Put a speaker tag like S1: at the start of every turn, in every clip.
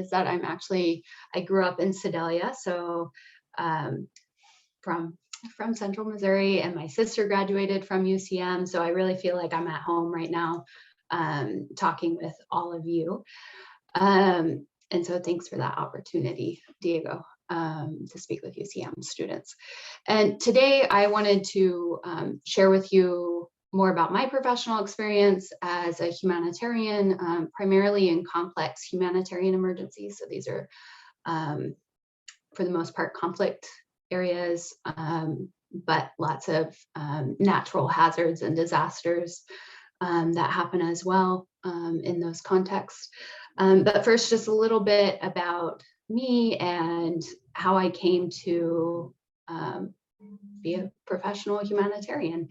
S1: is that I grew up in Sedalia, so from Central Missouri, and my sister graduated from UCM. So I really feel like I'm at home right now, talking with all of you. And so thanks for that opportunity, Diego, to speak with UCM students. And today I wanted to share with you more about my professional experience as a humanitarian, primarily in complex humanitarian emergencies. So these are, for the most part, conflict areas, but lots of natural hazards and disasters that happen as well in those contexts. But first, just a little bit about me and how I came to be a professional humanitarian.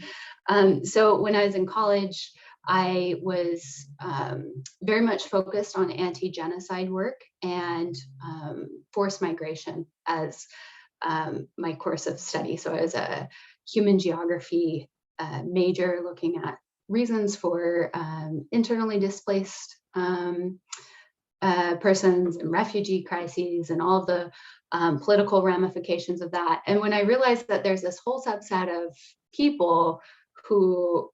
S1: So when I was in college, I was very much focused on anti-genocide work and forced migration as my course of study. So I was a human geography major, looking at reasons for internally displaced persons and refugee crises and all the political ramifications of that. And when I realized that there's this whole subset of people who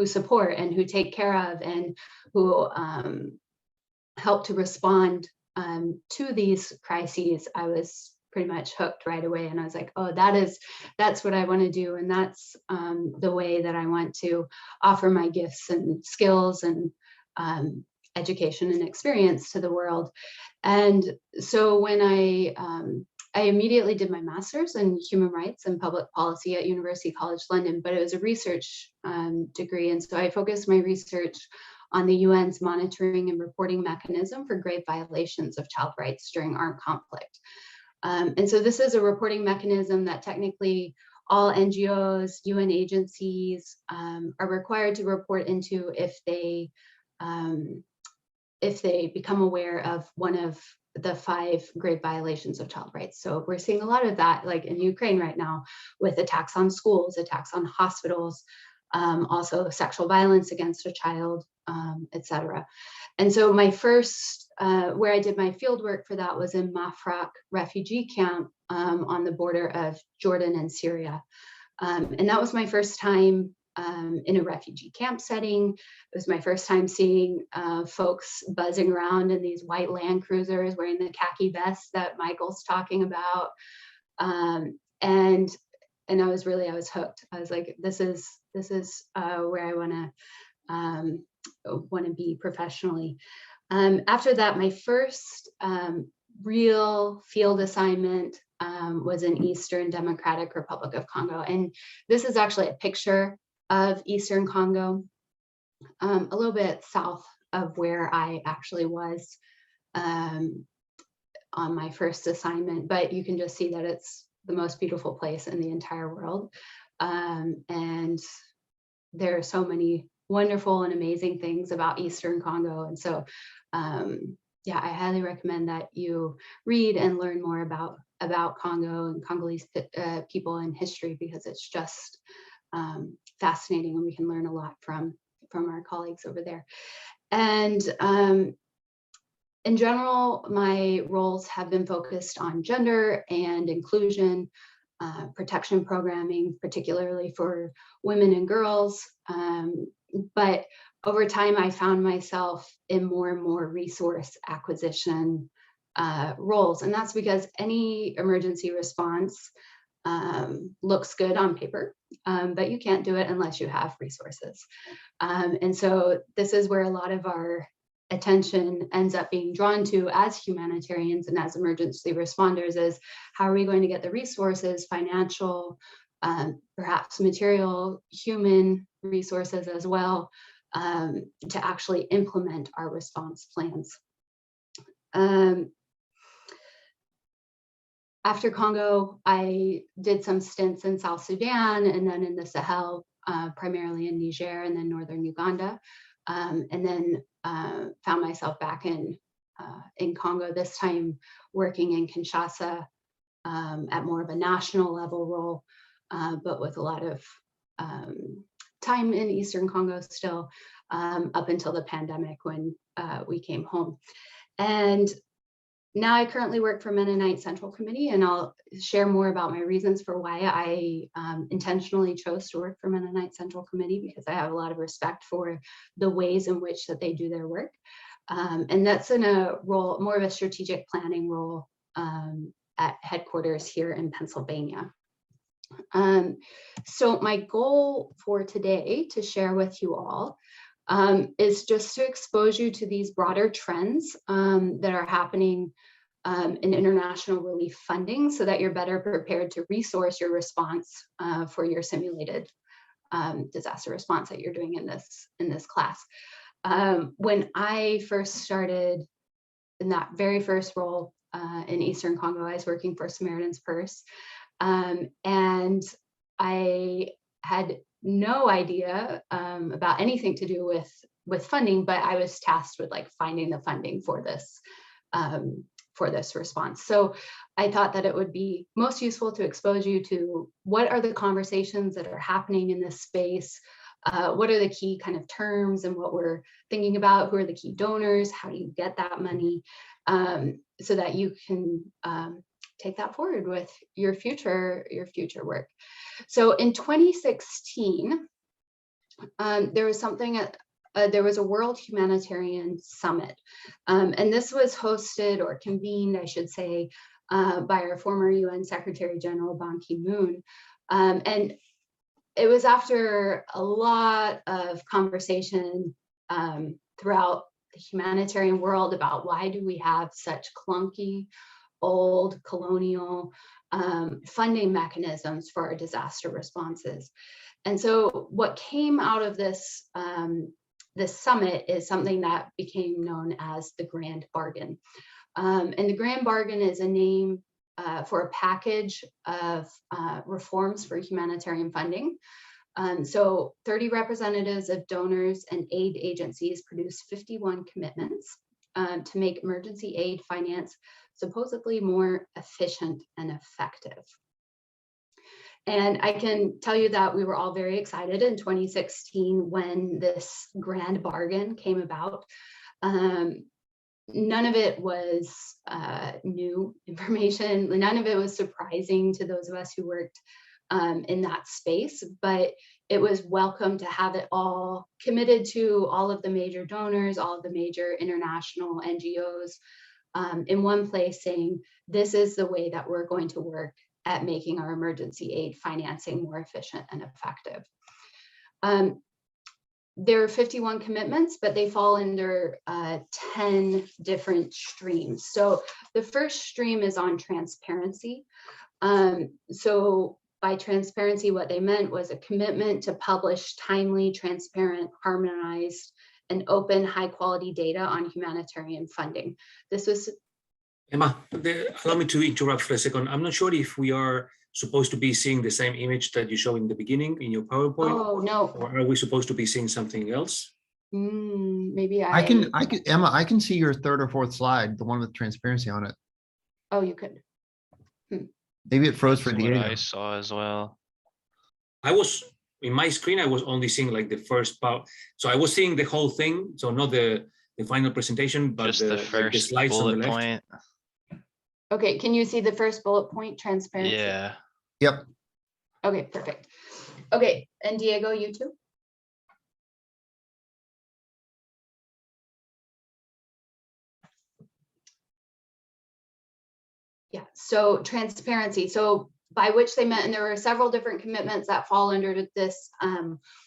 S1: support and who take care of and who help to respond to these crises, I was pretty much hooked right away. And I was like, oh, that's what I want to do. And that's the way that I want to offer my gifts and skills and education and experience to the world. And so when I immediately did my master's in human rights and public policy at University College London, but it was a research degree. And so I focused my research on the UN's monitoring and reporting mechanism for grave violations of child rights during armed conflict. And so this is a reporting mechanism that technically all NGOs, UN agencies are required to report into if they become aware of one of the 5 grave violations of child rights. So we're seeing a lot of that, like in Ukraine right now, with attacks on schools, attacks on hospitals, also sexual violence against a child, etc. And so my first, where I did my field work for that was in Mafraq refugee camp on the border of Jordan and Syria. And that was my first time in a refugee camp setting. It was my first time seeing folks buzzing around in these white Land Cruisers wearing the khaki vests that Michael's talking about. And I was hooked. I was like, this is where I want to be professionally. After that, my first real field assignment was in Eastern Democratic Republic of Congo. And this is actually a picture of Eastern Congo, a little bit south of where I actually was on my first assignment, but you can just see that it's the most beautiful place in the entire world. And there are so many wonderful and amazing things about Eastern Congo. And so, yeah, I highly recommend that you read and learn more about Congo and Congolese people and history, because it's just fascinating, and we can learn a lot from our colleagues over there. And in general, my roles have been focused on gender and inclusion, protection programming, particularly for women and girls. But over time, I found myself in more and more resource acquisition roles. And that's because any emergency response looks good on paper, but you can't do it unless you have resources. And so this is where a lot of our attention ends up being drawn to as humanitarians and as emergency responders, is how are we going to get the resources, financial, perhaps material, human resources as well, to actually implement our response plans. After Congo, I did some stints in South Sudan and then in the Sahel, primarily in Niger and then northern Uganda, and then found myself back in Congo, this time working in Kinshasa at more of a national level role, but with a lot of time in Eastern Congo still, up until the pandemic when we came home. And now I currently work for Mennonite Central Committee, and I'll share more about my reasons for why I intentionally chose to work for Mennonite Central Committee, because I have a lot of respect for the ways in which that they do their work. And that's in a role, more of a strategic planning role at headquarters here in Pennsylvania. So my goal for today to share with you all is just to expose you to these broader trends that are happening in international relief funding, so that you're better prepared to resource your response for your simulated disaster response that you're doing in this class. When I first started in that very first role in Eastern Congo, I was working for Samaritan's Purse, and I had no idea about anything to do with funding, but I was tasked with like finding the funding for this response. So I thought that it would be most useful to expose you to what are the conversations that are happening in this space, what are the key kind of terms and what we're thinking about, who are the key donors, how do you get that money, so that you can take that forward with your future work. So in 2016, there was something there was a World Humanitarian Summit, and this was hosted or convened, I should say, by our former UN Secretary General Ban Ki-moon, and it was after a lot of conversation throughout the humanitarian world about why do we have such clunky, old colonial funding mechanisms for our disaster responses. And so what came out of this summit is something that became known as the Grand Bargain. And the Grand Bargain is a name for a package of reforms for humanitarian funding. So 30 representatives of donors and aid agencies produced 51 commitments to make emergency aid finance supposedly more efficient and effective. And I can tell you that we were all very excited in 2016 when this Grand Bargain came about. None of it was new information. None of it was surprising to those of us who worked in that space, but it was welcome to have it all committed to all of the major donors, all of the major international NGOs in one place, saying this is the way that we're going to work at making our emergency aid financing more efficient and effective. There are 51 commitments, but they fall under 10 different streams. So the first stream is on transparency. So by transparency, what they meant was a commitment to publish timely, transparent, harmonized, and open high-quality data on humanitarian funding. This was...
S2: Emma, allow me to interrupt for a second. I'm not sure if we are supposed to be seeing the same image that you showed in the beginning in your PowerPoint.
S1: Oh, no.
S2: Or are we supposed to be seeing something else?
S1: Maybe
S3: I can, Emma, I can see your third or fourth slide, the one with transparency on it.
S1: Oh, you could.
S3: Maybe it froze
S4: That's
S3: for
S4: what
S3: Diego.
S4: I saw as well.
S2: I was, in my screen, I was only seeing like the first part. So I was seeing the whole thing. So not the final presentation, but
S4: Just the first
S2: the slides on the
S4: bullet
S2: left.
S4: point.
S1: Okay, can you see the first bullet point, transparency?
S4: Yeah.
S3: Yep.
S1: Okay, perfect. Okay, and Diego, you too? Yeah, so transparency. So by which they meant, and there were several different commitments that fall under this,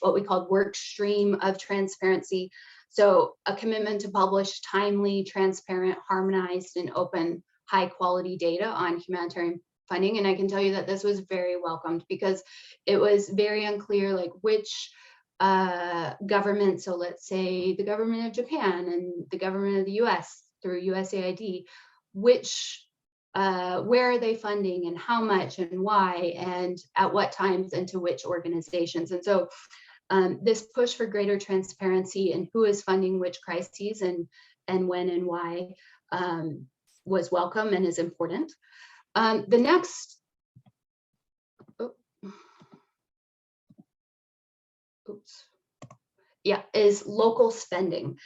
S1: what we called work stream of transparency. So a commitment to publish timely, transparent, harmonized, and open high quality data on humanitarian funding. And I can tell you that this was very welcomed because it was very unclear like which government, so let's say the government of Japan and the government of the US through USAID, which where are they funding and how much and why and at what times and to which organizations. And so this push for greater transparency and who is funding which crises and when and why was welcome and is important. The next, is local spending.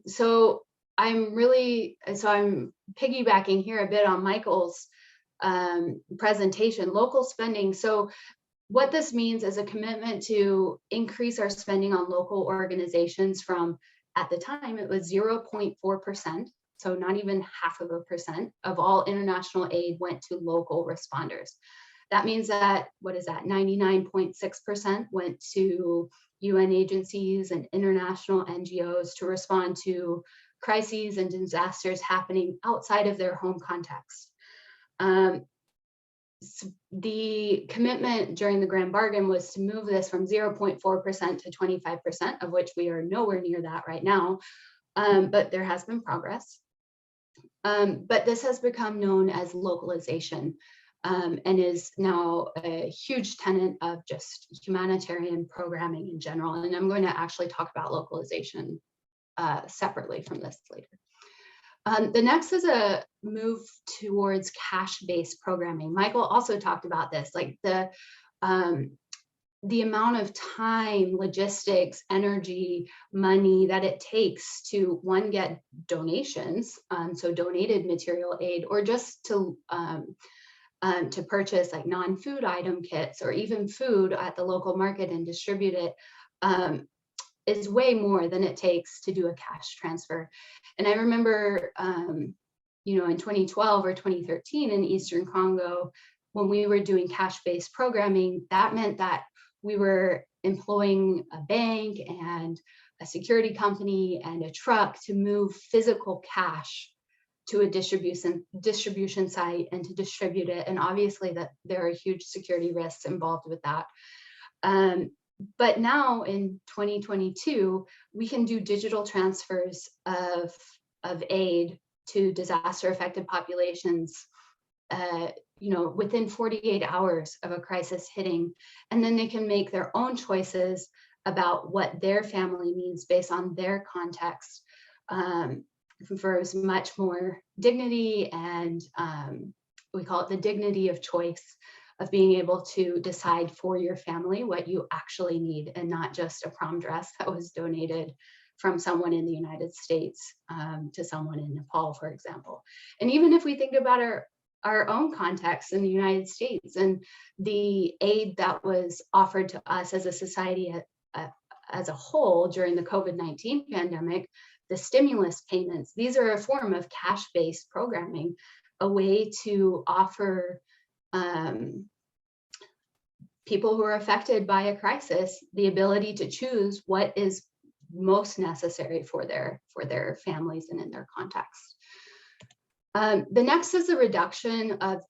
S1: So I'm piggybacking here a bit on Michael's presentation, local spending. So what this means is a commitment to increase our spending on local organizations from, at the time, it was 0.4%, so not even 0.5% of all international aid went to local responders. That means that, 99.6% went to UN agencies and international NGOs to respond to crises and disasters happening outside of their home context. The commitment during the Grand Bargain was to move this from 0.4% to 25%, of which we are nowhere near that right now, but there has been progress. But this has become known as localization, and is now a huge tenet of just humanitarian programming in general. And I'm going to actually talk about localization separately from this later. The next is a move towards cash-based programming. Michael also talked about this, like the amount of time, logistics, energy, money that it takes to, one, get donations, so donated material aid, or just to purchase like non-food item kits or even food at the local market and distribute it, is way more than it takes to do a cash transfer. And I remember, in 2012 or 2013 in Eastern Congo, when we were doing cash-based programming, that meant that we were employing a bank and a security company and a truck to move physical cash to a distribution site and to distribute it. And obviously that there are huge security risks involved with that. But now in 2022, we can do digital transfers of aid to disaster affected populations, within 48 hours of a crisis hitting. And then they can make their own choices about what their family needs based on their context, for as much more dignity and we call it the dignity of choice, of being able to decide for your family what you actually need, and not just a prom dress that was donated from someone in the United States to someone in Nepal, for example. And even if we think about our own context in the United States and the aid that was offered to us as a society as a whole during the COVID-19 pandemic, the stimulus payments, these are a form of cash-based programming, a way to offer people who are affected by a crisis the ability to choose what is most necessary for their families and in their context. The next is the reduction of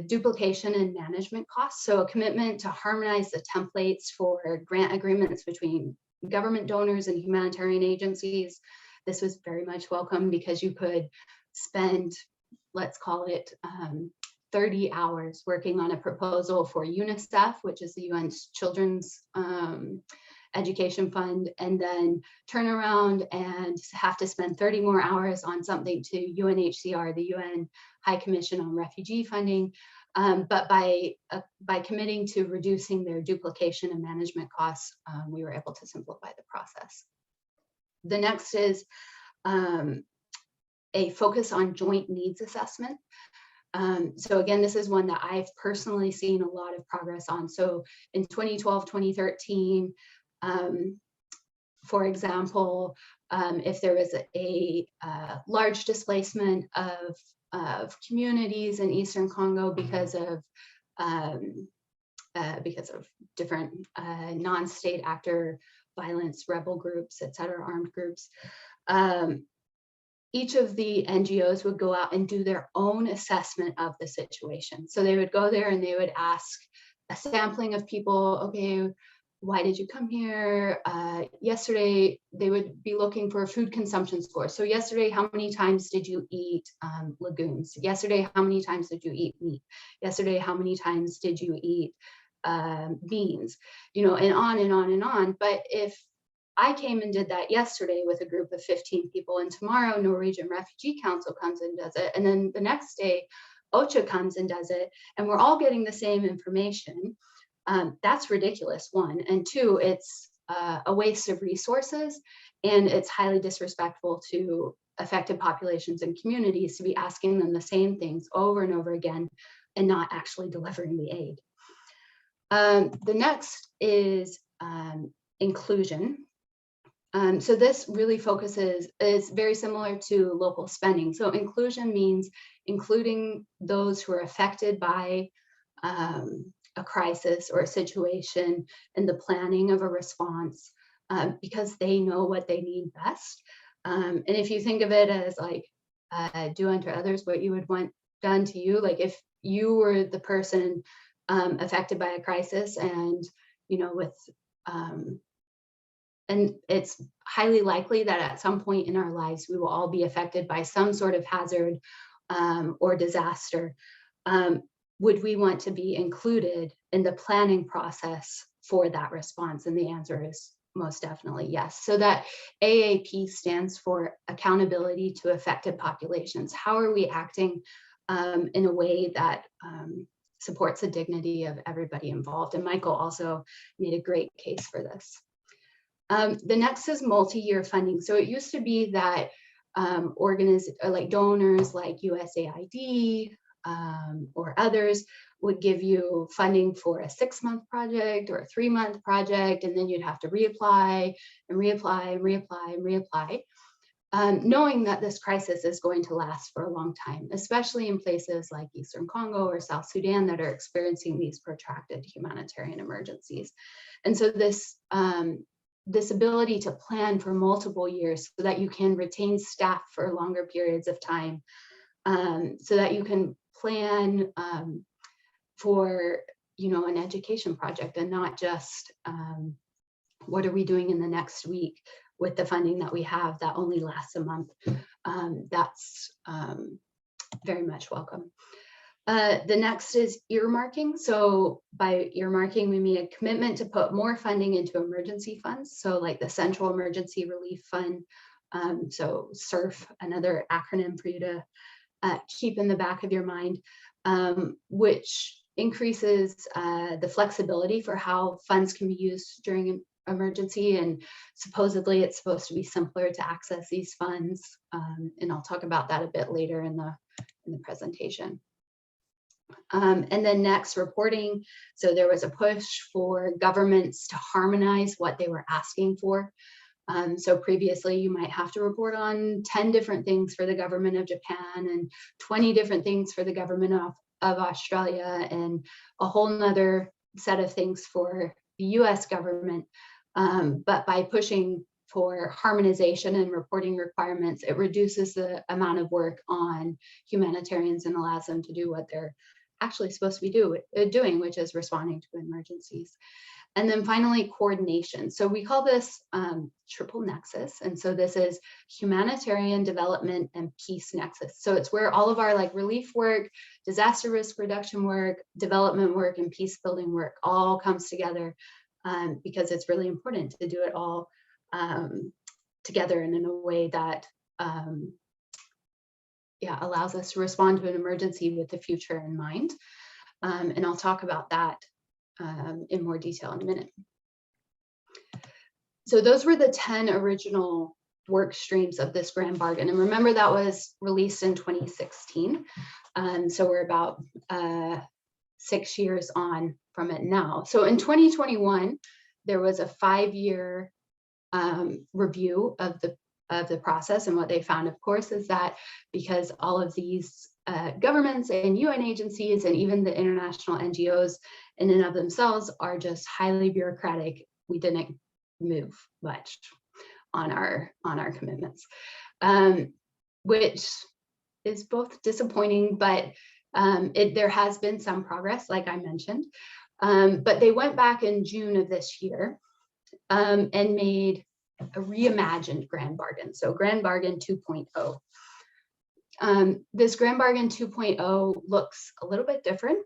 S1: duplication and management costs. So a commitment to harmonize the templates for grant agreements between government donors and humanitarian agencies. This was very much welcome because you could spend, let's call it 30 hours working on a proposal for UNICEF, which is the UN's Children's Education Fund, and then turn around and have to spend 30 more hours on something to UNHCR, the UN High Commission on Refugee Funding. But by committing to reducing their duplication and management costs, we were able to simplify the process. The next is a focus on joint needs assessment. So again, this is one that I've personally seen a lot of progress on. So in 2012, 2013, for example, if there was a large displacement of communities in Eastern Congo because of different non-state actor violence, rebel groups, et cetera, armed groups, each of the NGOs would go out and do their own assessment of the situation. So they would go there and they would ask a sampling of people, okay, why did you come here? Yesterday, they would be looking for a food consumption score. So yesterday, how many times did you eat legumes? Yesterday, how many times did you eat meat? Yesterday, how many times did you eat beans? And on and on and on. But if I came and did that yesterday with a group of 15 people, and tomorrow Norwegian Refugee Council comes and does it, and then the next day OCHA comes and does it, and we're all getting the same information, that's ridiculous, one. And two, it's a waste of resources And it's highly disrespectful to affected populations and communities to be asking them the same things over and over again and not actually delivering the aid. The next is inclusion. So this really is very similar to local spending. So inclusion means including those who are affected by a crisis or a situation in the planning of a response, because they know what they need best. And if you think of it as like, do unto others what you would want done to you, like if you were the person affected by a crisis and, you know, and it's highly likely that at some point in our lives, we will all be affected by some sort of hazard or disaster. Would we want to be included in the planning process for that response? And the answer is most definitely yes. So that AAP stands for accountability to affected populations. How are we acting in a way that supports the dignity of everybody involved? And Michael also made a great case for this. The next is multi-year funding. So it used to be that donors like USAID or others would give you funding for a 6-month project or a 3-month project, and then you'd have to reapply and reapply and reapply and reapply, knowing that this crisis is going to last for a long time, especially in places like Eastern Congo or South Sudan that are experiencing these protracted humanitarian emergencies. And so this ability to plan for multiple years so that you can retain staff for longer periods of time, so that you can plan for, you know, an education project and not just what are we doing in the next week with the funding that we have that only lasts a month. That's very much welcome. The next is earmarking. So by earmarking, we mean a commitment to put more funding into emergency funds. So like the Central Emergency Relief Fund, so SURF, another acronym for you to keep in the back of your mind, which increases the flexibility for how funds can be used during an emergency. And supposedly it's supposed to be simpler to access these funds. And I'll talk about that a bit later in the presentation. And then next, reporting. So there was a push for governments to harmonize what they were asking for. So previously you might have to report on 10 different things for the government of Japan and 20 different things for the government of Australia and a whole nother set of things for the US government. But by pushing for harmonization and reporting requirements, it reduces the amount of work on humanitarians and allows them to do what they're actually supposed to be doing, which is responding to emergencies. And then finally, coordination. So we call this triple nexus. And so this is humanitarian, development, and peace nexus. So it's where all of our like relief work, disaster risk reduction work, development work, and peace building work all comes together, because it's really important to do it all together and in a way that allows us to respond to an emergency with the future in mind. And I'll talk about that in more detail in a minute. So those were the 10 original work streams of this grand bargain. And remember that was released in 2016. So we're about 6 years on from it now. So in 2021, there was a 5-year review of the process. And what they found, of course, is that because all of these governments and UN agencies and even the international NGOs in and of themselves are just highly bureaucratic, we didn't move much on our commitments, which is both disappointing, but there has been some progress, like I mentioned. But they went back in June of this year and made a reimagined grand bargain. So grand bargain 2.0. This grand bargain 2.0 looks a little bit different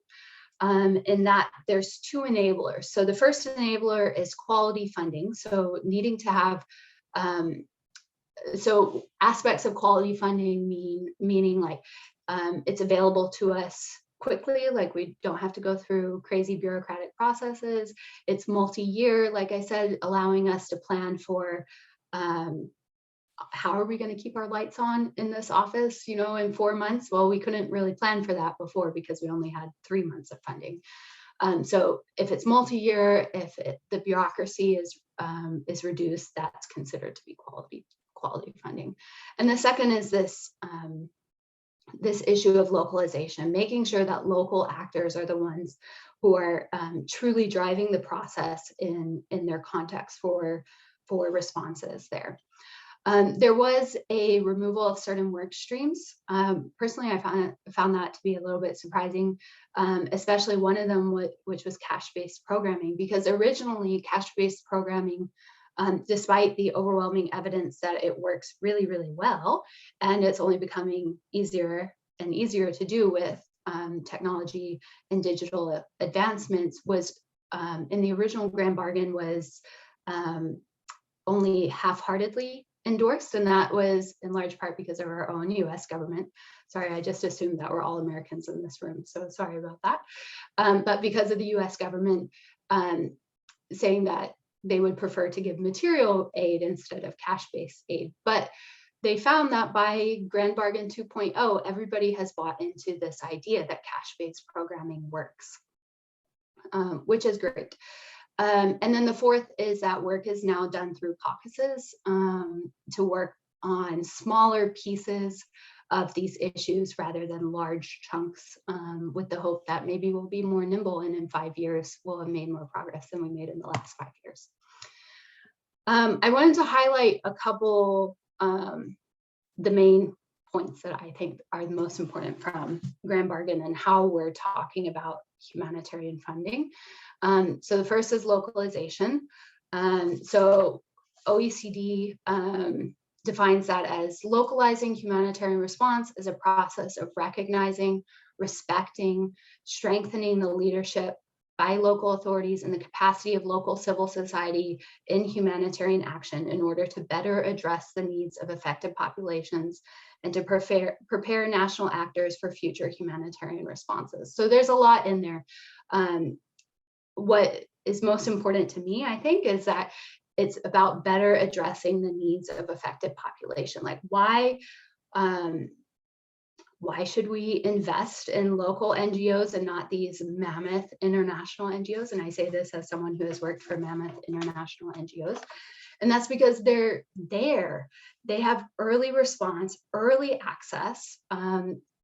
S1: in that there's 2 enablers. So the first enabler is quality funding. So needing to have, so aspects of quality funding meaning like it's available to us quickly, like we don't have to go through crazy bureaucratic processes. It's multi-year, like I said, allowing us to plan for how are we going to keep our lights on in this office, you know, in 4 months? Well, we couldn't really plan for that before because we only had 3 months of funding. So if it's multi-year, if the bureaucracy is reduced, that's considered to be quality funding. And the second is this this issue of localization, making sure that local actors are the ones who are truly driving the process in their context for responses there. There was a removal of certain work streams. Personally, I found that to be a little bit surprising, especially one of them, which was cash-based programming, because originally cash-based programming, despite the overwhelming evidence that it works really, really well, and it's only becoming easier and easier to do with technology and digital advancements, was in the original grand bargain was only half-heartedly endorsed, and that was in large part because of our own US government. Sorry, I just assumed that we're all Americans in this room, so sorry about that. But because of the US government saying that they would prefer to give material aid instead of cash-based aid. But they found that by Grand Bargain 2.0, everybody has bought into this idea that cash-based programming works, which is great. And then the fourth is that work is now done through caucuses to work on smaller pieces of these issues rather than large chunks, with the hope that maybe we'll be more nimble and in 5 years we'll have made more progress than we made in the last 5 years. I wanted to highlight a couple, the main points that I think are the most important from Grand Bargain and how we're talking about humanitarian funding. So the first is localization. So OECD defines that as localizing humanitarian response as a process of recognizing, respecting, strengthening the leadership by local authorities and the capacity of local civil society in humanitarian action in order to better address the needs of affected populations and to prepare national actors for future humanitarian responses. So there's a lot in there. What is most important to me, I think, is that it's about better addressing the needs of affected population. Like why should we invest in local NGOs and not these mammoth international NGOs? And I say this as someone who has worked for mammoth international NGOs. And that's because they're there. They have early response, early access.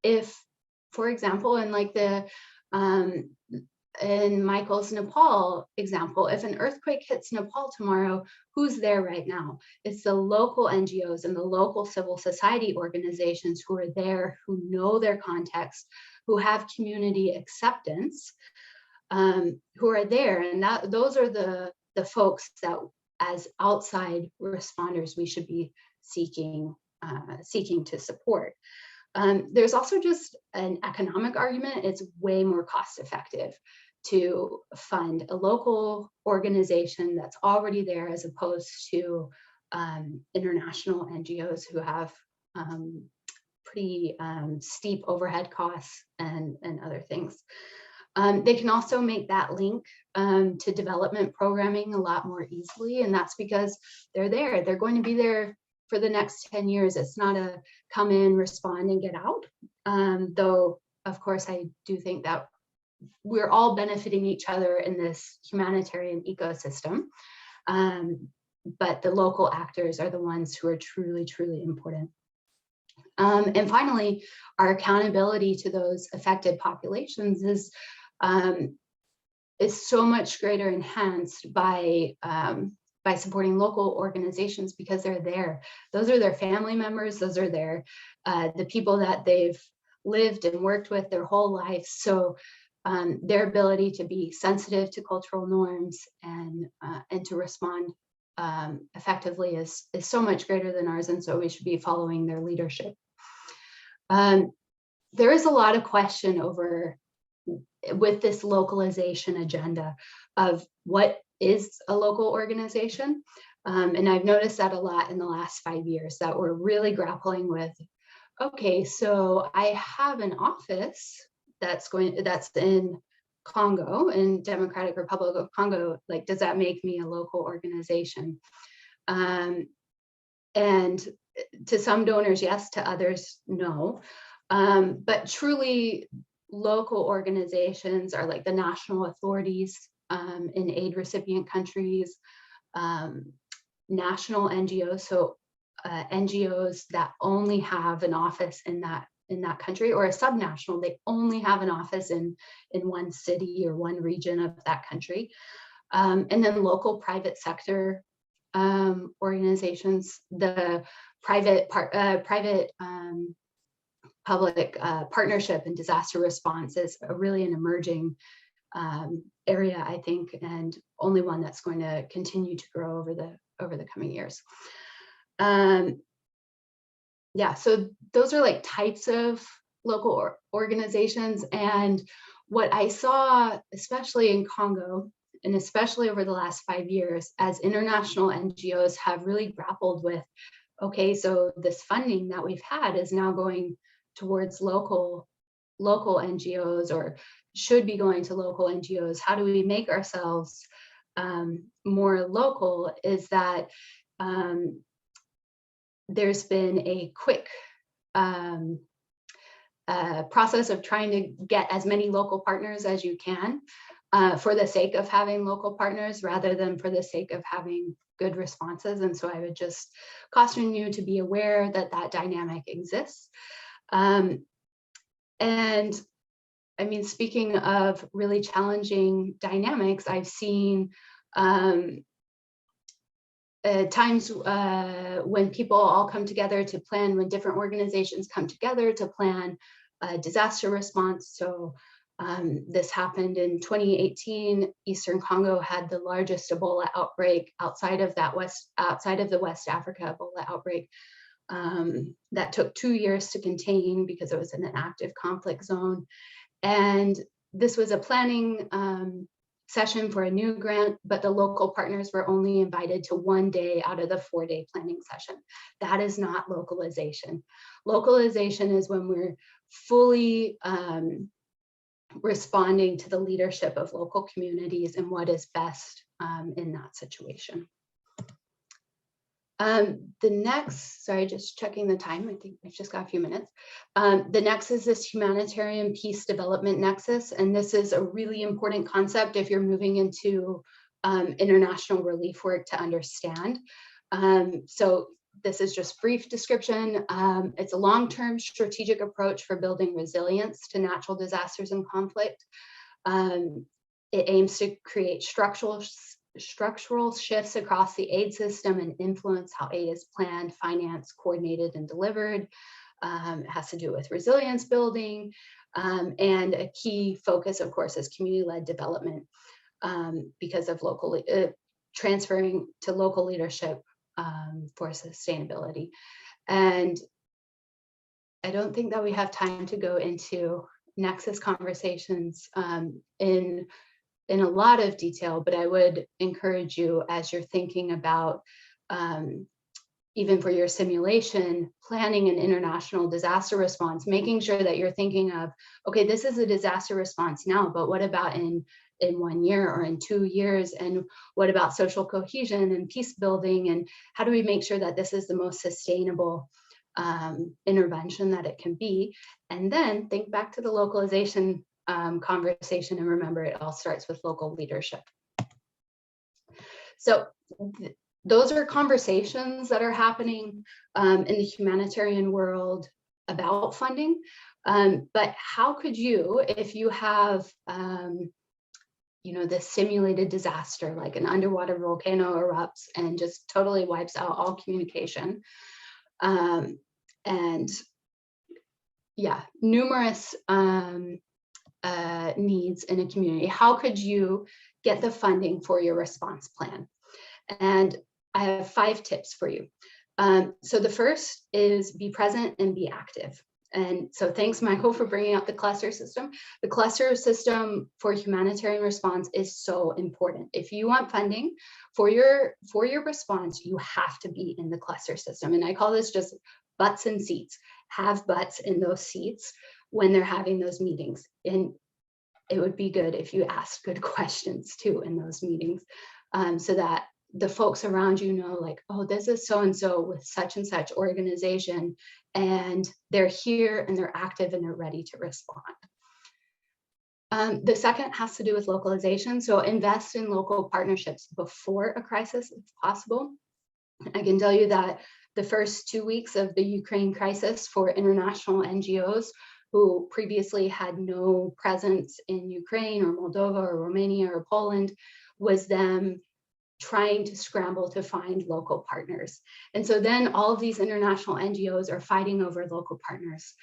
S1: If, for example, in like the in Michael's Nepal example, if an earthquake hits Nepal tomorrow, who's there right now? It's the local NGOs and the local civil society organizations who are there, who know their context, who have community acceptance, who are there. And those are the folks that as outside responders we should be seeking to support. There's also just an economic argument. It's way more cost effective to fund a local organization that's already there as opposed to international NGOs who have pretty steep overhead costs and other things. They can also make that link to development programming a lot more easily, and that's because they're there. They're going to be there for the next 10 years. It's not a come in, respond, and get out. Though, of course, I do think that we're all benefiting each other in this humanitarian ecosystem. But the local actors are the ones who are truly, truly important. And finally, our accountability to those affected populations is so much greater enhanced by supporting local organizations because they're there. Those are their family members. Those are their the people that they've lived and worked with their whole life. So their ability to be sensitive to cultural norms and to respond effectively is so much greater than ours, and so we should be following their leadership. There is a lot of question with this localization agenda of what is a local organization, and I've noticed that a lot in the last 5 years, that we're really grappling with, okay, so I have an office that's in Congo, in Democratic Republic of Congo. Like, does that make me a local organization? and to some donors, yes, to others, no. But truly, local organizations are like the national authorities in aid recipient countries, national NGOs, so NGOs that only have an office in that country, or a subnational, they only have an office in one city or one region of that country. And then local private sector organizations, the private public partnership and disaster response is really an emerging area, I think, and only one that's going to continue to grow over the coming years. Yeah, so those are like types of local organizations. And what I saw, especially in Congo, and especially over the last 5 years, as international NGOs have really grappled with, okay, so this funding that we've had is now going towards local NGOs, or should be going to local NGOs. How do we make ourselves more local? Is that there's been a quick process of trying to get as many local partners as you can for the sake of having local partners, rather than for the sake of having good responses. And so I would just caution you to be aware that that dynamic exists. And I mean, speaking of really challenging dynamics, I've seen times when people all come together to plan, when different organizations come together to plan a disaster response. So this happened in 2018. Eastern Congo had the largest Ebola outbreak outside of the West Africa Ebola outbreak that took 2 years to contain because it was in an active conflict zone. And this was a planning session for a new grant, but the local partners were only invited to 1 day out of the 4-day planning session. That is not localization. Localization is when we're fully responding to the leadership of local communities and what is best in that situation. The next, sorry, just checking the time. I think we've just got a few minutes. The next is this humanitarian peace development nexus. And this is a really important concept if you're moving into international relief work to understand. So this is just brief description. It's a long-term strategic approach for building resilience to natural disasters and conflict. It aims to create structural shifts across the aid system and influence how aid is planned, financed, coordinated, and delivered. It has to do with resilience building, and a key focus, of course, is community-led development because of local transferring to local leadership for sustainability. And I don't think that we have time to go into nexus conversations in a lot of detail, but I would encourage you, as you're thinking about, even for your simulation, planning an international disaster response, making sure that you're thinking of, okay, this is a disaster response now, but what about in 1 year or in 2 years? And what about social cohesion and peace building? And how do we make sure that this is the most sustainable intervention that it can be? And then think back to the localization conversation, and remember, it all starts with local leadership. So those are conversations that are happening in the humanitarian world about funding. But how could you, if you have this simulated disaster, like an underwater volcano erupts and just totally wipes out all communication, and yeah, numerous needs in a community, how could you get the funding for your response plan? And I have 5 tips for you. So the first is be present and be active. And so thanks, Michael, for bringing up the cluster system. The cluster system for humanitarian response is so important. If you want funding for your response, you have to be in the cluster system. And I call this just butts in seats. Have butts in those seats when they're having those meetings. And it would be good if you ask good questions too in those meetings, so that the folks around you know, like, oh, this is so-and-so with such and such organization, and they're here and they're active and they're ready to respond. The second has to do with localization. So invest in local partnerships before a crisis if possible. I can tell you that the first 2 weeks of the Ukraine crisis for international NGOs who previously had no presence in Ukraine or Moldova or Romania or Poland was them trying to scramble to find local partners. And so then all of these international NGOs are fighting over local partners.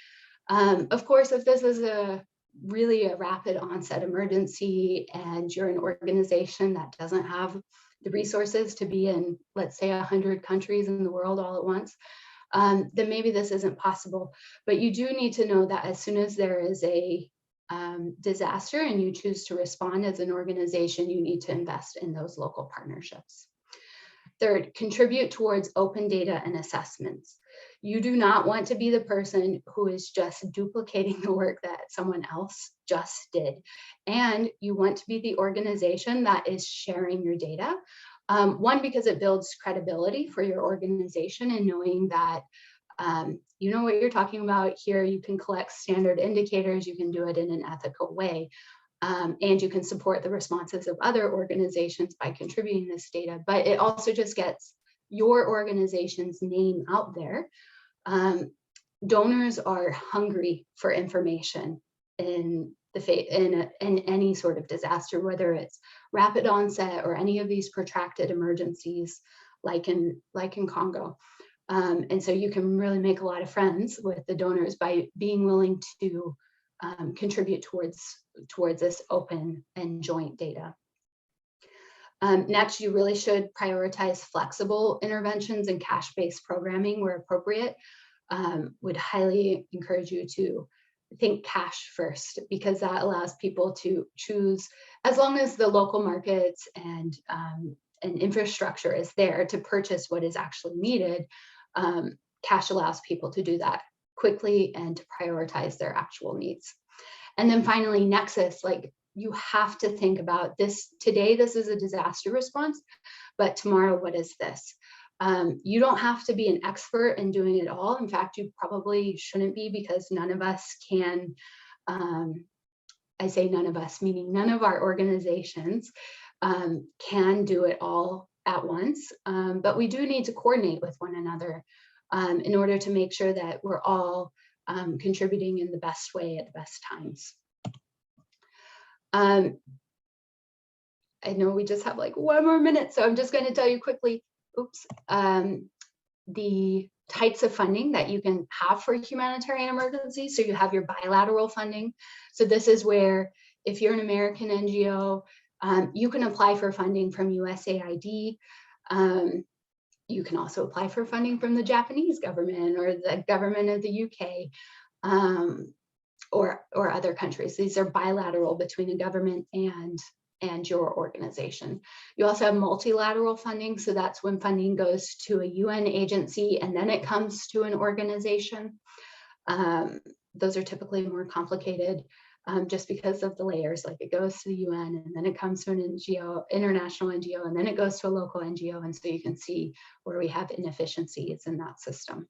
S1: Of course, if this is really a rapid onset emergency and you're an organization that doesn't have the resources to be in, let's say, 100 countries in the world all at once, then maybe this isn't possible. But you do need to know that as soon as there is a disaster and you choose to respond as an organization, you need to invest in those local partnerships. Third, contribute towards open data and assessments. You do not want to be the person who is just duplicating the work that someone else just did. And you want to be the organization that is sharing your data. One, because it builds credibility for your organization and knowing that you know what you're talking about here. You can collect standard indicators, you can do it in an ethical way, and you can support the responses of other organizations by contributing this data. But it also just gets your organization's name out there. Donors are hungry for information in any sort of disaster, whether it's rapid onset or any of these protracted emergencies like in Congo. And so you can really make a lot of friends with the donors by being willing to contribute towards this open and joint data. Next, you really should prioritize flexible interventions and cash-based programming where appropriate. Would highly encourage you to think cash first, because that allows people to choose, as long as the local markets and infrastructure is there to purchase what is actually needed. Cash allows people to do that quickly and to prioritize their actual needs. And then finally, nexus, like you have to think about this. Today, this is a disaster response, but tomorrow, what is this? You don't have to be an expert in doing it all. In fact, you probably shouldn't be, because none of us can, I say none of us, meaning none of our organizations can do it all at once, but we do need to coordinate with one another in order to make sure that we're all contributing in the best way at the best times. I know we just have like 1 more minute, so I'm just going to tell you quickly, the types of funding that you can have for humanitarian emergencies. So you have your bilateral funding. So this is where, if you're an American NGO, you can apply for funding from USAID. You can also apply for funding from the Japanese government or the government of the UK, or other countries. These are bilateral between a government and your organization. You also have multilateral funding. So that's when funding goes to a UN agency and then it comes to an organization. Those are typically more complicated just because of the layers. Like it goes to the UN and then it comes to an NGO, international NGO, and then it goes to a local NGO. And so you can see where we have inefficiencies in that system.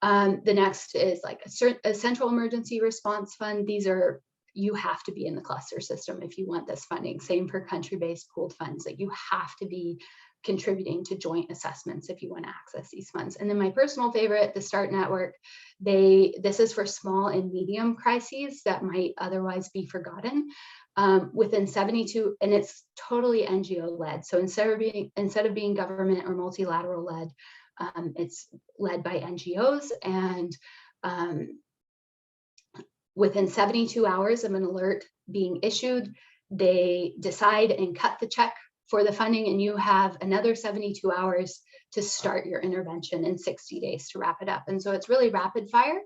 S1: The next is like a central emergency response fund. These are, you have to be in the cluster system if you want this funding. Same for country-based pooled funds, that you have to be contributing to joint assessments if you want to access these funds. And then my personal favorite, the START Network, this is for small and medium crises that might otherwise be forgotten. Within 72, and it's totally NGO led. So instead of being government or multilateral led, it's led by NGOs, and within 72 hours of an alert being issued, they decide and cut the check for the funding, and you have another 72 hours to start your intervention and 60 days to wrap it up. And so it's really rapid fire,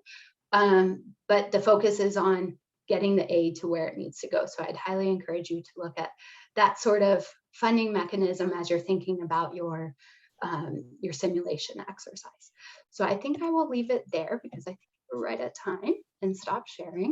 S1: but the focus is on getting the aid to where it needs to go. So I'd highly encourage you to look at that sort of funding mechanism as you're thinking about your simulation exercise. So I think I will leave it there because I think we're right at time and stop sharing.